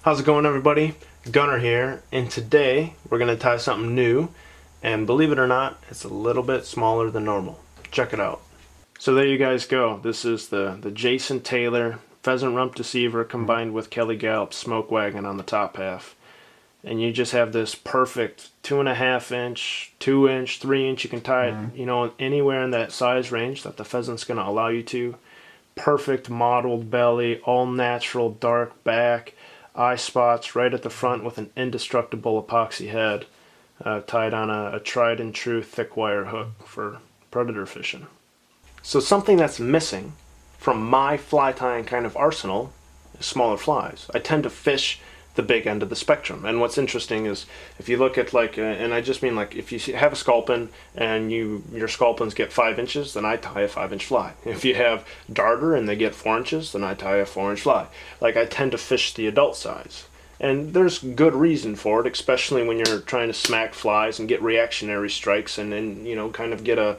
How's it going, everybody? Gunner here, and today we're going to tie something new, and believe it or not, it's a little bit smaller than normal. Check it out. So there you guys go. This is the Jason Taylor Pheasant Rump Deceiver combined with Kelly Galloup Smoke Wagon on the top half. And you just have this perfect 2.5 inch, 2 inch, 3 inch. You can tie it, anywhere in that size range that the pheasant's going to allow you to. Perfect mottled belly, all natural, dark back, eye spots right at the front with an indestructible epoxy head, tied on a tried and true thick wire hook for predator fishing. So something that's missing from my fly tying kind of arsenal is smaller flies. I tend to fish the big end of the spectrum. And what's interesting is if you look at and I just mean like if you have a sculpin and your sculpins get 5 inches, then I tie a 5-inch fly. If you have darter and they get 4 inches, then I tie a 4-inch fly. Like, I tend to fish the adult size. And there's good reason for it, especially when you're trying to smack flies and get reactionary strikes and kind of get a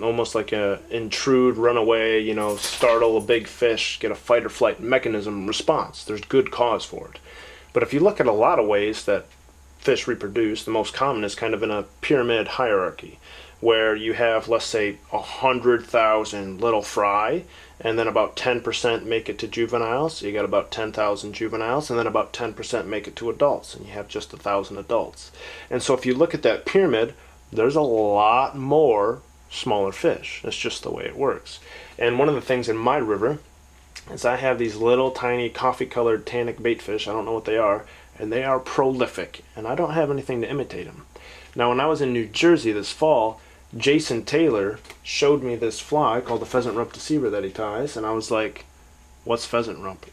almost like a intrude, run away, startle a big fish, get a fight or flight mechanism response. There's good cause for it. But if you look at a lot of ways that fish reproduce, the most common is kind of in a pyramid hierarchy, where you have, let's say, 100,000 little fry, and then about 10% make it to juveniles. So you got about 10,000 juveniles, and then about 10% make it to adults, and you have just 1,000 adults. And so if you look at that pyramid, there's a lot more smaller fish. That's just the way it works. And one of the things in my river is I have these little tiny coffee-colored tannic baitfish. I don't know what they are, and they are prolific, and I don't have anything to imitate them. Now, when I was in New Jersey this fall, Jason Taylor showed me this fly called the Pheasant Rump Deceiver that he ties, and I was like, what's pheasant rump?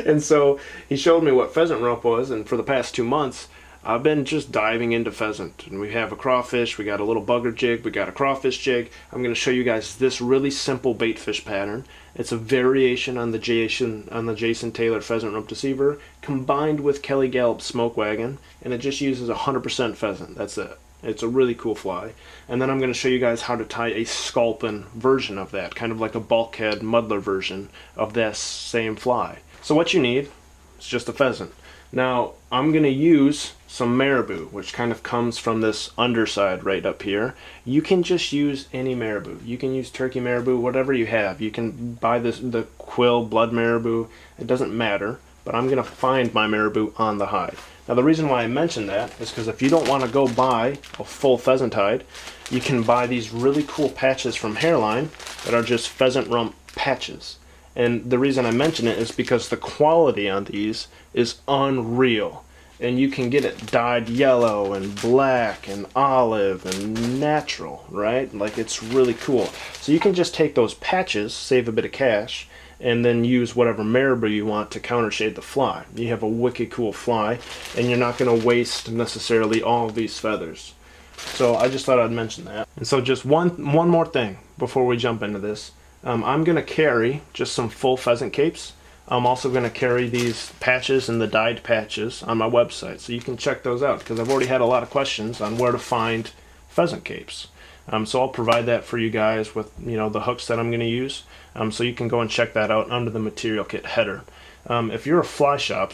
And so he showed me what pheasant rump was, and for the past 2 months, I've been just diving into pheasant. And we have a crawfish, we got a little bugger jig, we got a crawfish jig. I'm going to show you guys this really simple baitfish pattern. It's a variation on the Jason Taylor Pheasant Rump Deceiver combined with Kelly Galloup Smoke Wagon, and it just uses 100% pheasant. That's it. It's a really cool fly. And then I'm going to show you guys how to tie a sculpin version of that, kind of like a bulkhead muddler version of this same fly. So what you need is just a pheasant. Now, I'm going to use some marabou, which kind of comes from this underside right up here. You can just use any marabou. You can use turkey marabou, whatever you have. You can buy the quill blood marabou. It doesn't matter, but I'm going to find my marabou on the hide. Now, the reason why I mention that is because if you don't want to go buy a full pheasant hide, you can buy these really cool patches from Hairline that are just pheasant rump patches. And the reason I mention it is because the quality on these is unreal. And you can get it dyed yellow and black and olive and natural, right? Like, it's really cool. So you can just take those patches, save a bit of cash, and then use whatever marabou you want to countershade the fly. You have a wicked cool fly, and you're not going to waste necessarily all of these feathers. So I just thought I'd mention that. And so just one more thing before we jump into this. I'm going to carry just some full pheasant capes. I'm also going to carry these patches and the dyed patches on my website, so you can check those out, because I've already had a lot of questions on where to find pheasant capes. So I'll provide that for you guys with the hooks that I'm going to use, so you can go and check that out under the material kit header. If you're a fly shop,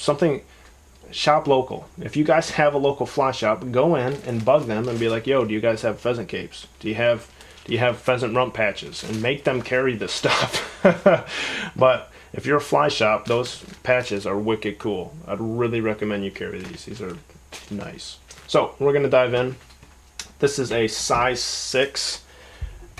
shop local. If you guys have a local fly shop, go in and bug them and be like, yo, do you guys have pheasant capes? Do you have pheasant rump patches? And make them carry this stuff. But if you're a fly shop, those patches are wicked cool. I'd really recommend you carry these. These are nice. So we're going to dive in. This is a size 6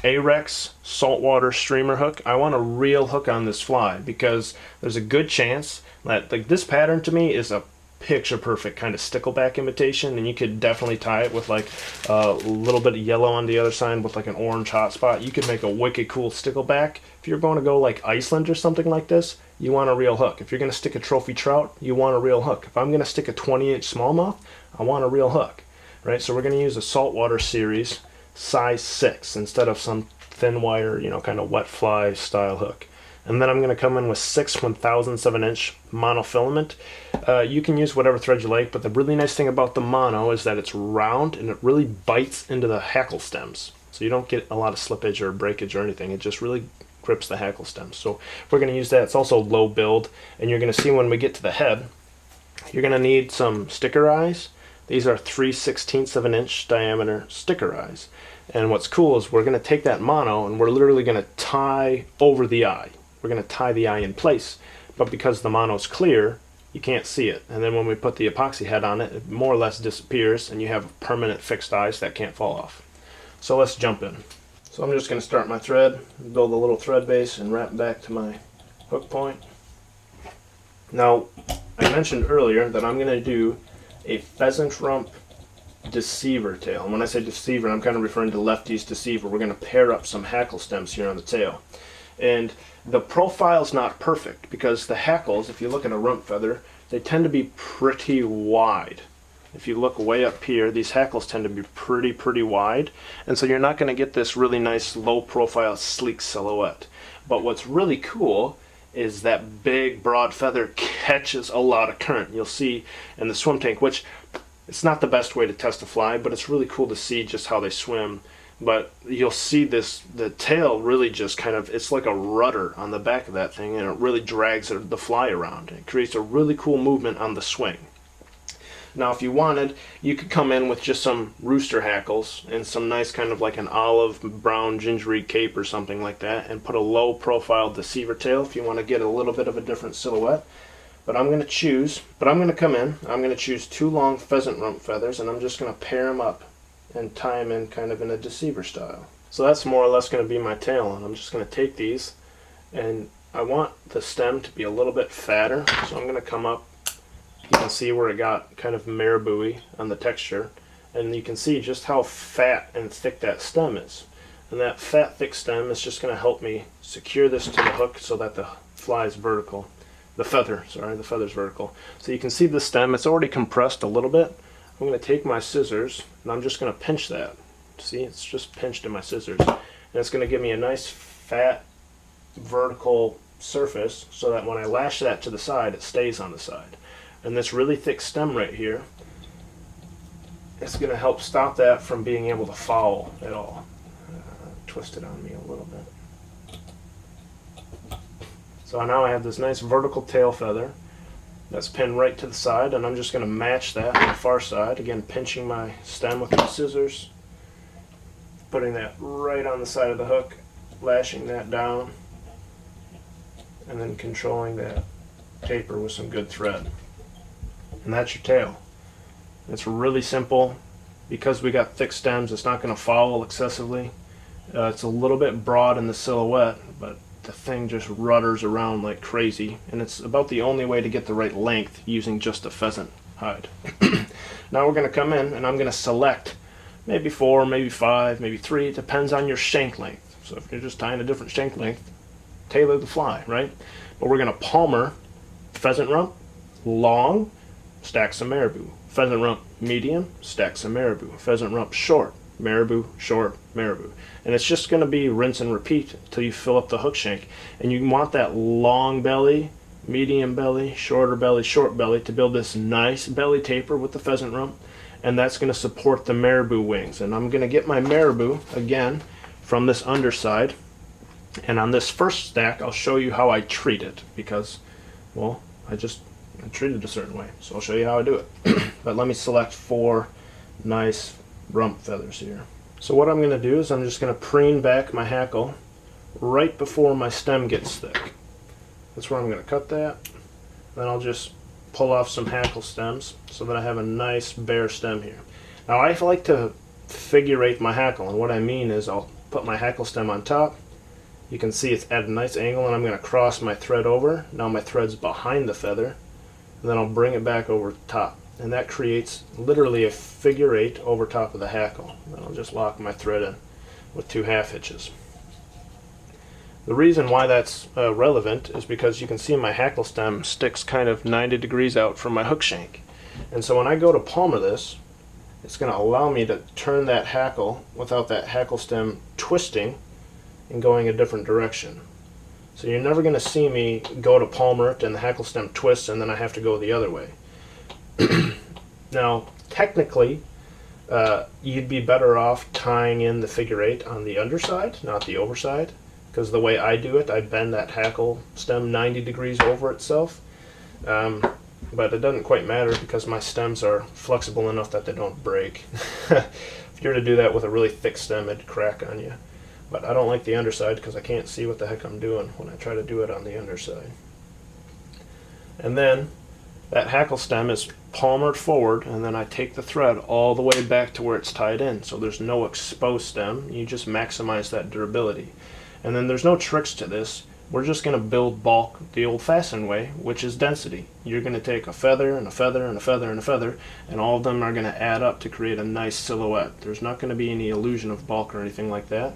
Ahrex saltwater streamer hook. I want a real hook on this fly because there's a good chance that this pattern to me is a picture perfect kind of stickleback imitation, and you could definitely tie it with like a little bit of yellow on the other side with like an orange hot spot. You could make a wicked cool stickleback. If you're going to go like Iceland or something like this, you want a real hook. If you're going to stick a trophy trout, you want a real hook. If I'm going to stick a 20-inch smallmouth, I want a real hook, right? So we're going to use a saltwater series size 6 instead of some thin wire, kind of wet fly style hook. And then I'm going to come in with 6 1,007-inch monofilament. You can use whatever thread you like, but the really nice thing about the mono is that it's round and it really bites into the hackle stems. So you don't get a lot of slippage or breakage or anything. It just really grips the hackle stem. So we're going to use that. It's also low build, and you're going to see when we get to the head, you're going to need some sticker eyes. These are 3/16 of an inch diameter sticker eyes. And what's cool is we're going to take that mono and we're literally going to tie over the eye. We're going to tie the eye in place. But because the mono's clear, you can't see it. And then when we put the epoxy head on it, it more or less disappears and you have permanent fixed eyes that can't fall off. So let's jump in. So I'm just going to start my thread, build a little thread base and wrap back to my hook point. Now, I mentioned earlier that I'm going to do a pheasant rump deceiver tail. And when I say deceiver, I'm kind of referring to lefty's deceiver. We're going to pair up some hackle stems here on the tail. And the profile's not perfect because the hackles, if you look at a rump feather, they tend to be pretty wide. If you look way up here, these hackles tend to be pretty wide. And so you're not going to get this really nice low profile sleek silhouette. But what's really cool is that big broad feather catches a lot of current. You'll see in the swim tank, which it's not the best way to test a fly, but it's really cool to see just how they swim. But you'll see the tail really just kind of, it's like a rudder on the back of that thing, and it really drags the fly around. It creates a really cool movement on the swing. Now if you wanted, you could come in with just some rooster hackles and some nice kind of like an olive brown gingery cape or something like that, and put a low profile deceiver tail if you want to get a little bit of a different silhouette. But I'm going to come in, I'm going to choose 2 long pheasant rump feathers, and I'm just going to pair them up and tie them in kind of in a deceiver style. So that's more or less going to be my tail, and I'm just going to take these, and I want the stem to be a little bit fatter, so I'm going to come up. You can see where it got kind of marabou-y on the texture, and you can see just how fat and thick that stem is. And that fat, thick stem is just going to help me secure this to the hook so that the fly is vertical. The feather's vertical. So you can see the stem, it's already compressed a little bit. I'm going to take my scissors and I'm just going to pinch that. See, it's just pinched in my scissors. And it's going to give me a nice fat vertical surface so that when I lash that to the side, it stays on the side. And this really thick stem right here, it's going to help stop that from being able to foul at all. Twist it on me a little bit. So now I have this nice vertical tail feather that's pinned right to the side, and I'm just going to match that on the far side. Again, pinching my stem with my scissors, putting that right on the side of the hook, lashing that down, and then controlling that taper with some good thread. And that's your tail. It's really simple. Because we got thick stems, it's not going to foul excessively. It's a little bit broad in the silhouette, but the thing just rudders around like crazy, and it's about the only way to get the right length using just a pheasant hide. Now we're going to come in and I'm going to select maybe 4, maybe 5, maybe 3. It depends on your shank length. So if you're just tying a different shank length, tailor the fly, right? But we're going to palmer pheasant rump long, stack some marabou. Pheasant rump medium, stack some marabou. Pheasant rump short, marabou, short, marabou. And it's just going to be rinse and repeat until you fill up the hook shank. And you want that long belly, medium belly, shorter belly, short belly to build this nice belly taper with the pheasant rump. And that's going to support the marabou wings. And I'm going to get my marabou again from this underside. And on this first stack, I'll show you how I treat it because, well, I treat it a certain way. So I'll show you how I do it. But let me select 4 nice rump feathers here. So what I'm going to do is I'm just going to preen back my hackle right before my stem gets thick. That's where I'm going to cut that. Then I'll just pull off some hackle stems so that I have a nice bare stem here. Now I like to figure eight my hackle, and what I mean is I'll put my hackle stem on top. You can see it's at a nice angle, and I'm going to cross my thread over. Now my thread's behind the feather, and then I'll bring it back over the top. And that creates literally a figure 8 over top of the hackle. Then I'll just lock my thread in with 2 half hitches. The reason why that's relevant is because you can see my hackle stem sticks kind of 90 degrees out from my hook shank. And so when I go to palmer this, it's going to allow me to turn that hackle without that hackle stem twisting and going a different direction. So you're never going to see me go to palmer it and the hackle stem twists and then I have to go the other way. Now, technically, you'd be better off tying in the figure 8 on the underside, not the overside. because the way I do it, I bend that hackle stem 90 degrees over itself. But it doesn't quite matter because my stems are flexible enough that they don't break. If you were to do that with a really thick stem, it'd crack on you. But I don't like the underside because I can't see what the heck I'm doing when I try to do it on the underside. And then that hackle stem is palmered forward, and then I take the thread all the way back to where it's tied in, so there's no exposed stem. You just maximize that durability. And then there's no tricks to this. We're just going to build bulk the old-fashioned way, which is density. You're going to take a feather and a feather and a feather and a feather, and all of them are going to add up to create a nice silhouette. There's not going to be any illusion of bulk or anything like that.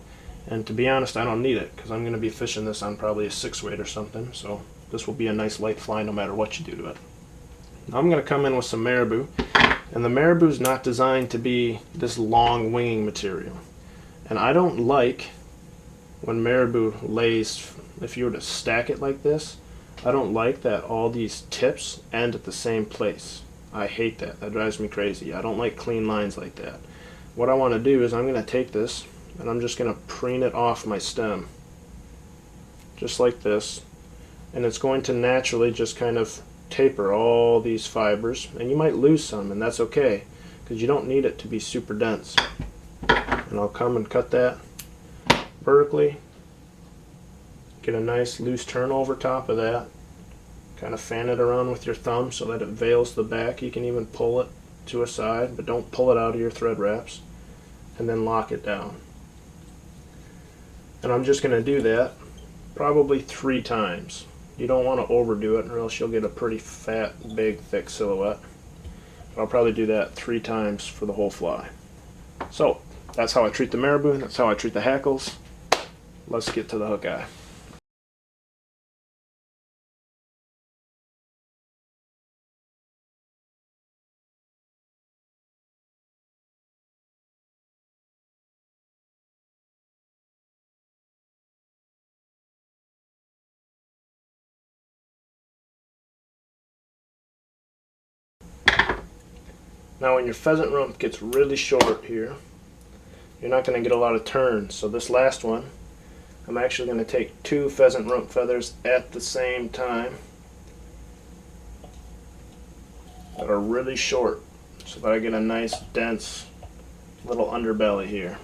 And to be honest, I don't need it, because I'm going to be fishing this on probably a 6-weight or something, so this will be a nice light fly no matter what you do to it. Now I'm going to come in with some marabou, and the marabou is not designed to be this long winging material. And I don't like when marabou lays, if you were to stack it like this, I don't like that all these tips end at the same place. I hate that. That drives me crazy. I don't like clean lines like that. What I want to do is I'm going to take this and I'm just going to preen it off my stem. Just like this. And it's going to naturally just kind of taper all these fibers. And you might lose some, and that's okay, because you don't need it to be super dense. And I'll come and cut that vertically. Get a nice loose turn over top of that. Kind of fan it around with your thumb so that it veils the back. You can even pull it to a side, but don't pull it out of your thread wraps. And then lock it down. And I'm just going to do that probably 3 times. You don't want to overdo it or else you'll get a pretty fat, big, thick silhouette. But I'll probably do that 3 times for the whole fly. So that's how I treat the marabou. That's how I treat the hackles. Let's get to the hook eye. Now when your pheasant rump gets really short here, you're not going to get a lot of turns. So this last one, I'm actually going to take 2 pheasant rump feathers at the same time that are really short so that I get a nice dense little underbelly here.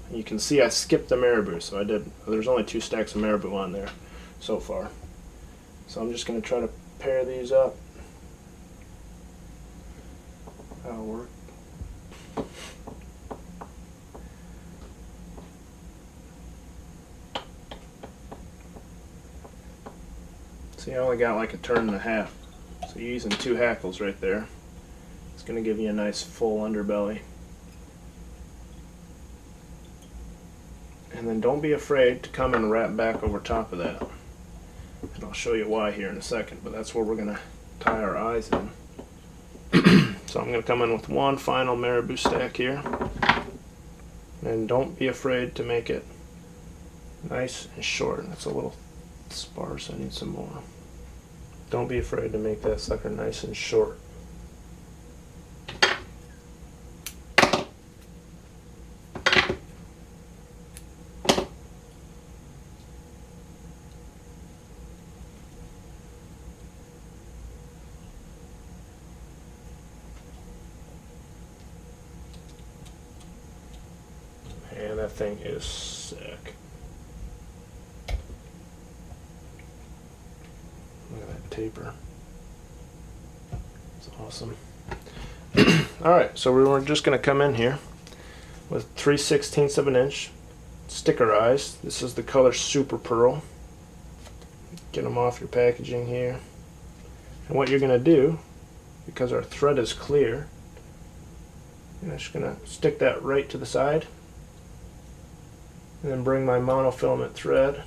And you can see I skipped the marabou, so there's only 2 stacks of marabou on there so far. So I'm just going to try to pair these up. That'll work. See, I only got like a turn and a half. So you're using 2 hackles right there. It's going to give you a nice full underbelly. And then don't be afraid to come and wrap back over top of that. And I'll show you why here in a second, but that's where we're going to tie our eyes in. So I'm going to come in with 1 final marabou stack here. And don't be afraid to make it nice and short. That's a little sparse. I need some more. Don't be afraid to make that sucker nice and short. And that thing is sick. Look at that taper. It's awesome. Alright, so we're just going to come in here with 3/16 of an inch sticker eyes. This is the color Super Pearl. Get them off your packaging here. And what you're going to do, because our thread is clear, I'm just going to stick that right to the side. And then bring my monofilament thread,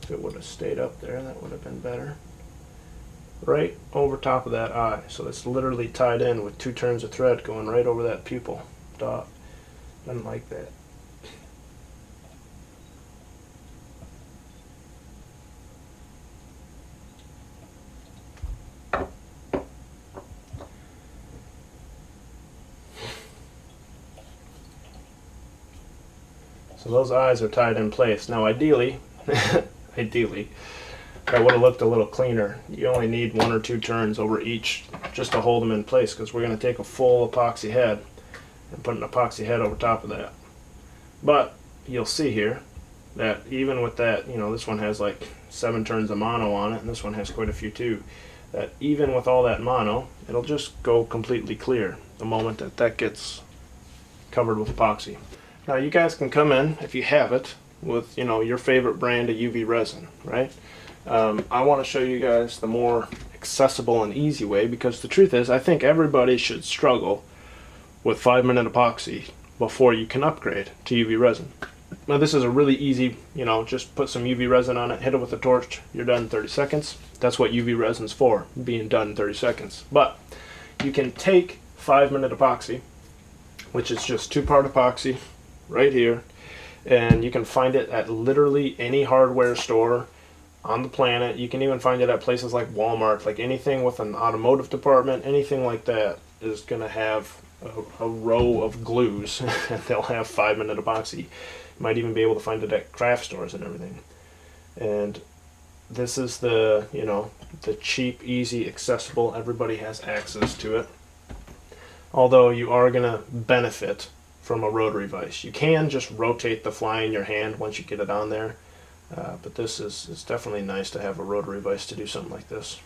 if it would have stayed up there, that would have been better, right over top of that eye. So it's literally tied in with 2 turns of thread going right over that pupil dot. Doesn't like that. So those eyes are tied in place. Now ideally, ideally. That would have looked a little cleaner. You only need 1 or 2 turns over each just to hold them in place, because we're going to take a full epoxy head and put an epoxy head over top of that. But you'll see here that even with that, you know, this one has like 7 turns of mono on it, and this one has quite a few too, that even with all that mono, it'll just go completely clear the moment that that gets covered with epoxy. Now you guys can come in, if you have it, with, you know, your favorite brand of UV resin, right? I want to show you guys the more accessible and easy way, because the truth is I think everybody should struggle with 5-minute epoxy before you can upgrade to UV resin. Now this is a really easy, you know, just put some UV resin on it, hit it with a torch, you're done in 30 seconds. That's what UV resin's for, being done in 30 seconds. But you can take 5-minute epoxy, which is just 2-part epoxy right here, and you can find it at literally any hardware store on the planet. You can even find it at places like Walmart. Like anything with an automotive department, anything like that is going to have a row of glues and they'll have 5-minute epoxy. You might even be able to find it at craft stores and everything. And this is the, you know, the cheap, easy, accessible, everybody has access to it. Although you are going to benefit from a rotary vise. You can just rotate the fly in your hand once you get it on there. But this is definitely nice to have a rotary vise to do something like this.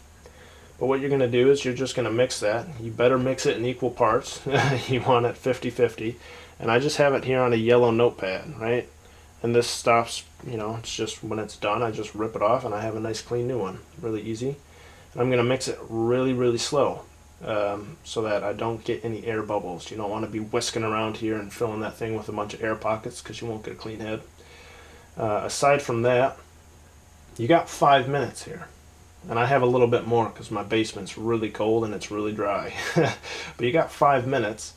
But what you're going to do is you're just going to mix that. You better mix it in equal parts. You want it 50-50. And I just have it here on a yellow notepad, right? And this stops, you know, it's just when it's done, I just rip it off and I have a nice clean new one. Really easy. And I'm going to mix it really, really slow so that I don't get any air bubbles. You don't want to be whisking around here and filling that thing with a bunch of air pockets, because you won't get a clean head. Aside from that, you got 5 minutes here, and I have a little bit more because my basement's really cold and it's really dry. But you got 5 minutes,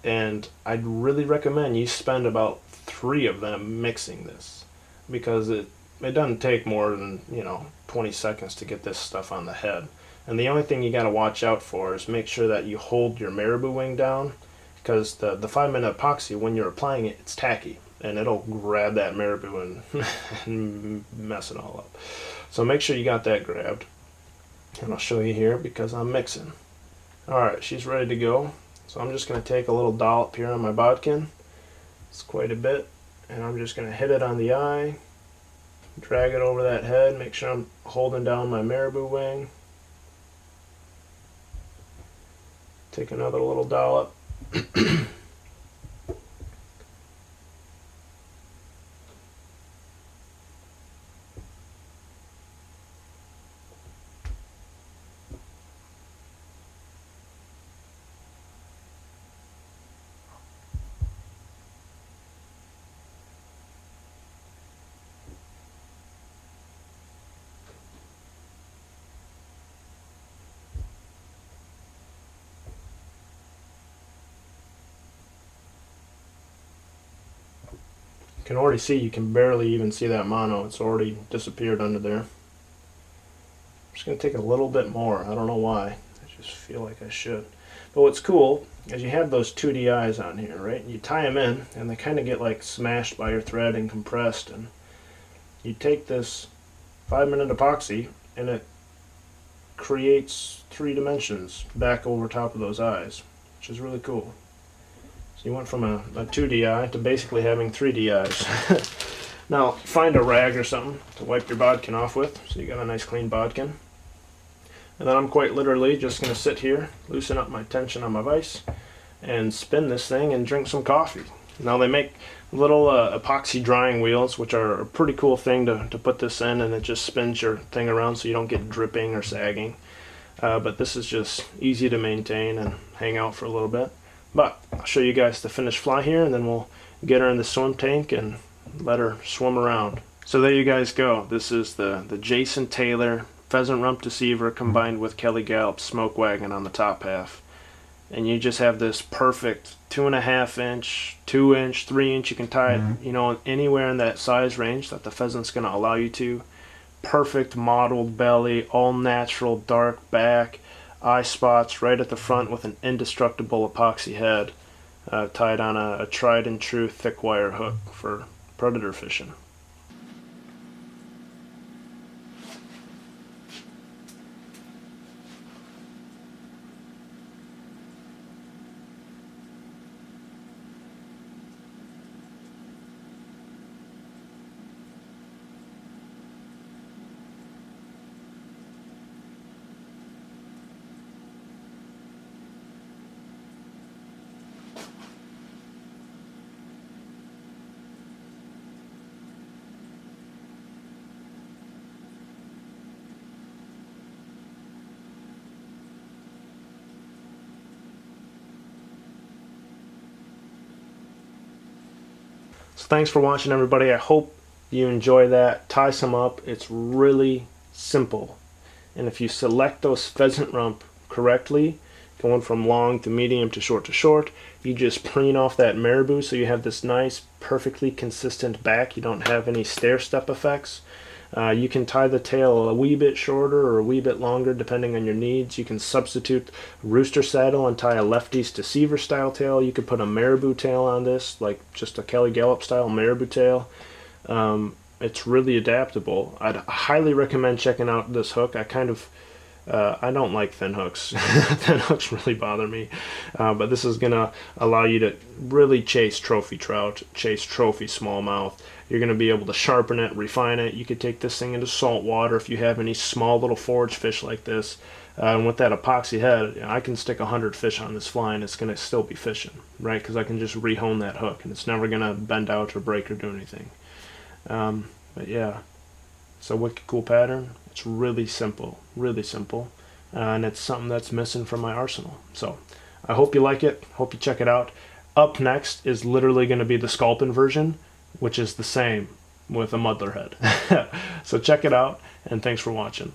and I'd really recommend you spend about 3 of them mixing this, because it doesn't take more than, you know, 20 seconds to get this stuff on the head. And the only thing you got to watch out for is make sure that you hold your marabou wing down, because the 5-minute epoxy, when you're applying it, it's tacky. And it'll grab that marabou and mess it all up. So make sure you got that grabbed. And I'll show you here because I'm mixing. Alright, she's ready to go. So I'm just going to take a little dollop here on my bodkin. It's quite a bit. And I'm just going to hit it on the eye. Drag it over that head. Make sure I'm holding down my marabou wing. Take another little dollop. You can already see, you can barely even see that mono. It's already disappeared under there. I'm just going to take a little bit more. I don't know why. I just feel like I should. But what's cool is you have those 2D eyes on here, right? You tie them in, and they kind of get like smashed by your thread and compressed. And you take this 5-minute epoxy, and it creates 3 dimensions back over top of those eyes, which is really cool. So you went from a 2D eye to basically having 3D eyes. Now find a rag or something to wipe your bodkin off with, so you got a nice clean bodkin. And then I'm quite literally just going to sit here, loosen up my tension on my vise, and spin this thing and drink some coffee. Now they make little epoxy drying wheels, which are a pretty cool thing to put this in, and it just spins your thing around so you don't get dripping or sagging. But this is just easy to maintain and hang out for a little bit. But I'll show you guys the finished fly here, and then we'll get her in the swim tank and let her swim around. So there you guys go. This is the Jason Taylor Pheasant Rump Deceiver combined with Kelly Gallup's Smoke Wagon on the top half. And you just have this perfect 2.5 inch, 2 inch, 3 inch. You can tie it, you know, anywhere in that size range that the pheasant's going to allow you to. Perfect mottled belly, all natural, dark back, eye spots right at the front with an indestructible epoxy head tied on a tried and true thick wire hook for predator fishing. So thanks for watching, everybody. I hope you enjoy that. Tie some up. It's really simple. And if you select those pheasant rump correctly, going from long to medium to short, you just preen off that marabou so you have this nice, perfectly consistent back. You don't have any stair-step effects. You can tie the tail a wee bit shorter or a wee bit longer depending on your needs. You can substitute rooster saddle and tie a Lefty's Deceiver style tail. You could put a marabou tail on this, like just a Kelly Galloup style marabou tail. It's really adaptable. I'd highly recommend checking out this hook. I don't like thin hooks. Thin hooks really bother me. But this is going to allow you to really chase trophy trout, chase trophy smallmouth. You're going to be able to sharpen it, refine it. You could take this thing into salt water if you have any small little forage fish like this. And with that epoxy head, I can stick 100 fish on this fly and it's going to still be fishing, right? Because I can just rehone that hook and it's never going to bend out or break or do anything. But yeah, it's a wicked cool pattern. It's really simple, and it's something that's missing from my arsenal. So I hope you like it. Hope you check it out. Up next is literally going to be the Sculpin version, which is the same with a muddler head. So check it out, and thanks for watching.